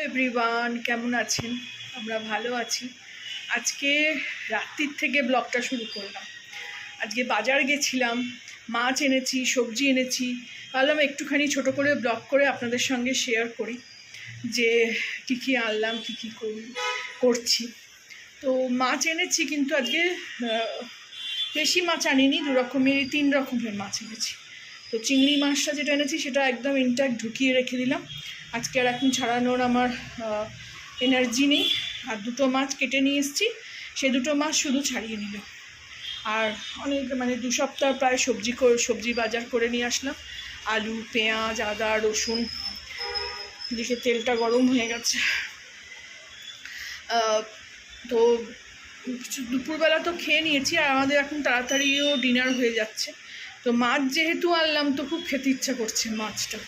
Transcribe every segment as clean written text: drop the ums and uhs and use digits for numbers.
Everyone, কেমন আছেন? আমরা ভালো আছি। আজকে রাত্রির থেকে ব্লগটা শুরু করলাম। আজকে বাজার গেছিলাম, মাছ এনেছি, সবজি এনেছি। ভাবলাম একটুখানি ছোট করে ব্লগ করে আপনাদের সঙ্গে শেয়ার করি যে কী কী আনলাম, কী কী করছি। তো মাছ এনেছি, কিন্তু আজকে বেশি মাছ আনিনি, 3 রকমের মাছ এনেছি। তো চিংড়ি মাছটা যেটা এনেছি সেটা একদম ইনট্যাক্ট ঢুকিয়ে রেখে দিলাম। আজকে আর এখন ছাড়ানোর আমার এনার্জি নেই। আর 2টো মাছ কেটে নিয়ে এসেছি, সেই 2টো মাছ শুধু ছাড়িয়ে নিল। আর অনেক 2 সপ্তাহ প্রায় সবজি বাজার করে নিয়ে আসলাম। আলু, পেঁয়াজ, আদা, রসুন। এদিকে তেলটা গরম হয়ে গেছে। তো দুপুরবেলা তো খেয়ে নিয়েছি, আর আমাদের এখন তাড়াতাড়িও ডিনার হয়ে যাচ্ছে। তো মাছ যেহেতু আনলাম, তো খুব খেতে ইচ্ছা করছে মাছটা।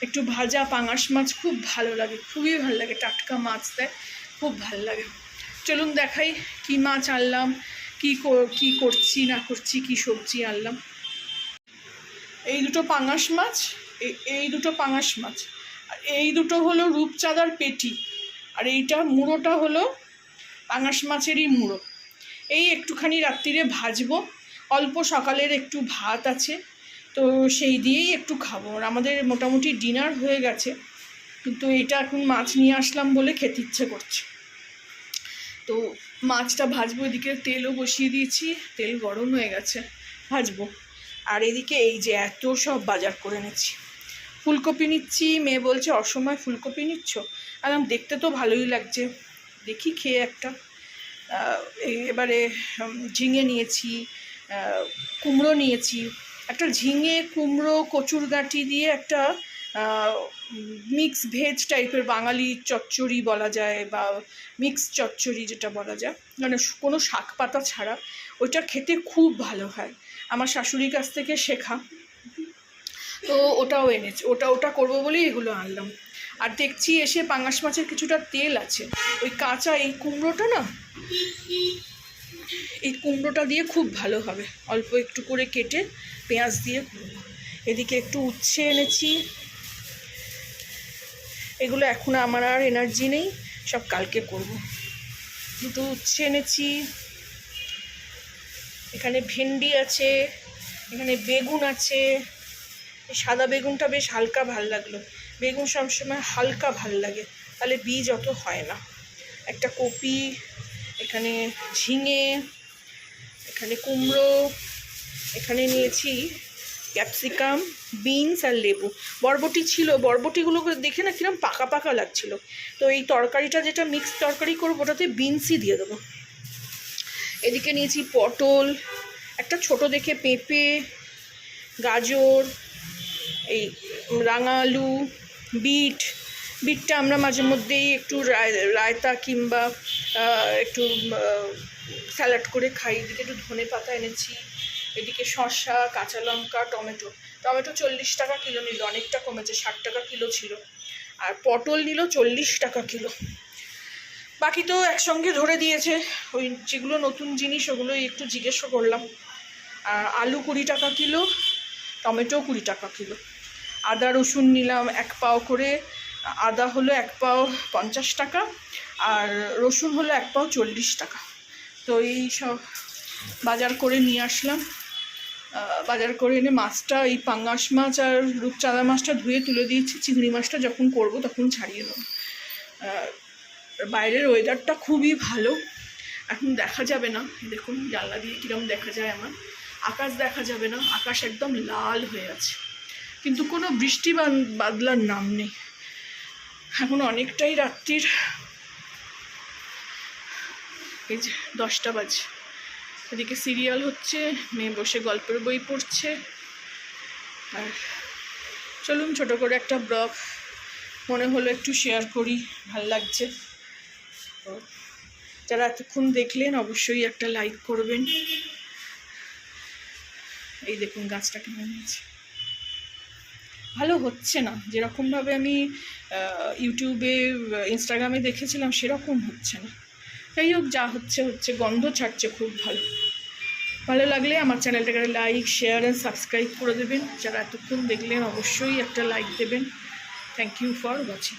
একটু ভাজা পাঙাশ মাছ খুব ভালো লাগে, খুবই ভালো লাগে। টাটকা মাছ দেয়, খুব ভালো লাগে। চলুন দেখাই কি মাছ আনলাম, কি করছি না করছি, কি সবজি আনলাম। এই 2টো পাঙাশ মাছ, এই 2টো পাঙাশ মাছ, আর এই 2টো হলো রূপচাঁদার পেটি, আর এইটা মুড়োটা হলো পাঙাশ মাছেরই মুড়ো। এই একটুখানি রাত্রিরে ভাজবো। অল্প সকালের একটু ভাত আছে, তো সেই দিয়েই একটু খাবো। আর আমাদের মোটামুটি ডিনার হয়ে গেছে, কিন্তু এটা এখন মাছ নিয়ে আসলাম বলে খেতে ইচ্ছে করছে। তো মাছটা ভাজবো। এদিকে তেলও বসিয়ে দিয়েছি, তেল গরম হয়ে গেছে, ভাজবো। আর এদিকে এই যে এত সব বাজার করে নিচ্ছি। ফুলকপি নিচ্ছি, মেয়ে বলছে অসময় ফুলকপি নিচ্ছ। আরাম, দেখতে তো ভালোই লাগছে, দেখি খেয়ে একটা। এবারে ঝিঙে নিয়েছি, কুমড়ো নিয়েছি। একটা ঝিঙে, কুমড়ো, কচুরগাঁটি দিয়ে একটা মিক্স ভেজ টাইপের বাঙালি চচ্চড়ি বলা যায়, বা মিক্স চচ্চড়ি যেটা বলা যায়, মানে কোনো শাক পাতা ছাড়া। ওইটা খেতে খুব ভালো হয়, আমার শাশুড়ির কাছ থেকে শেখা। তো ওটাও এনেছি, ওটা করবো বলেই এগুলো আনলাম। আর দেখছি এসে পাঙাশ মাছের কিছুটা তেল আছে, ওই কাঁচা এই কুমড়োটা দিয়ে খুব ভালো হবে। অল্প একটু করে কেটে পেঁয়াজ দিয়ে করবো। এদিকে একটু উচ্ছে এনেছি, এগুলো এখন আমার আর এনার্জি নেই, সব কালকে করব। 2টো উচ্ছে এনেছি। এখানে ভেন্ডি আছে, এখানে বেগুন আছে। এই সাদা বেগুনটা বেশ হালকা ভাল লাগলো। বেগুন সবসময় হালকা ভাল লাগে, তাহলে বীজ অত হয় না। একটা কপি, এখানে ঝিঙে, এখানে কুমড়ো, এখানে নিয়েছি ক্যাপসিকাম, বিনস আর লেবু। বরবটি ছিল, বরবটিগুলো দেখে না কিরম পাকা পাকা লাগছিল। তো এই তরকারিটা, যেটা মিক্স তরকারি করবো, ওটাতে বিনসই দিয়ে দেবো। এদিকে নিয়েছি পটল, একটা ছোট দেখে পেঁপে, গাজর, এই রাঙা আলু, বিটটা আমরা মাঝে মধ্যেই একটু রায়তা কিংবা একটু স্যালাড করে খাই। এদিকে একটু ধনে পাতা এনেছি। এদিকে শসা, কাঁচা লঙ্কা, টমেটো 40 টাকা কিলো নিল, অনেকটা কমেছে, 60 টাকা কিলো ছিল। আর পটল নিল 40 টাকা কিলো। বাকি তো একসঙ্গে ধরে দিয়েছে, ওই যেগুলো নতুন জিনিস ওগুলোই একটু জিজ্ঞেসও করলাম। আর আলু 20 টাকা কিলো, টমেটো 20 টাকা কিলো। আদা রসুন নিলাম 1 পাও করে। আদা হলো 1 পাও 50 টাকা, আর রসুন হলো 1 পাও 40 টাকা। তো এই সব বাজার করে নিয়ে আসলাম। বাজার করে এনে মাছটা, এই পাঙাশ মাছ আর রূপচাঁদা মাছটা ধুয়ে তুলে দিয়েছি। চিংড়ি মাছটা যখন করব তখন ছাড়িয়ে নেব। বাইরের ওয়েদারটা খুবই ভালো, এখন দেখা যাবে না। দেখুন জানলা দিয়ে কীরকম দেখা যায় আমার। আকাশ দেখা যাবে না, আকাশ একদম লাল হয়ে আছে, কিন্তু কোনো বৃষ্টি বাদলার নাম নেই। এখন অনেকটাই রাত্রির, এই যে 10টা বাজে। এদিকে সিরিয়াল হচ্ছে, মেয়ে বসে গল্পের বই পড়ছে। আর চলুন ছোট করে একটা ব্লগ মনে হলো একটু শেয়ার করি, ভাল লাগছে। তো যারা এতক্ষণ দেখলেন অবশ্যই একটা লাইক করবেন। এই দেখুন গাছটা কেমন হয়েছে, ভালো হচ্ছে না, যেরকমভাবে আমি ইউটিউবে, ইনস্টাগ্রামে দেখেছিলাম সেরকম হচ্ছে না। যাই হোক, যা হচ্ছে হচ্ছে, গন্ধ ছাড়ছে খুব ভালো লাগলে আমার চ্যানেলটাকে লাইক, শেয়ার অ্যান্ড সাবস্ক্রাইব করে দেবেন। যারা এতক্ষণ দেখলেন অবশ্যই একটা লাইক দেবেন। Thank you for watching.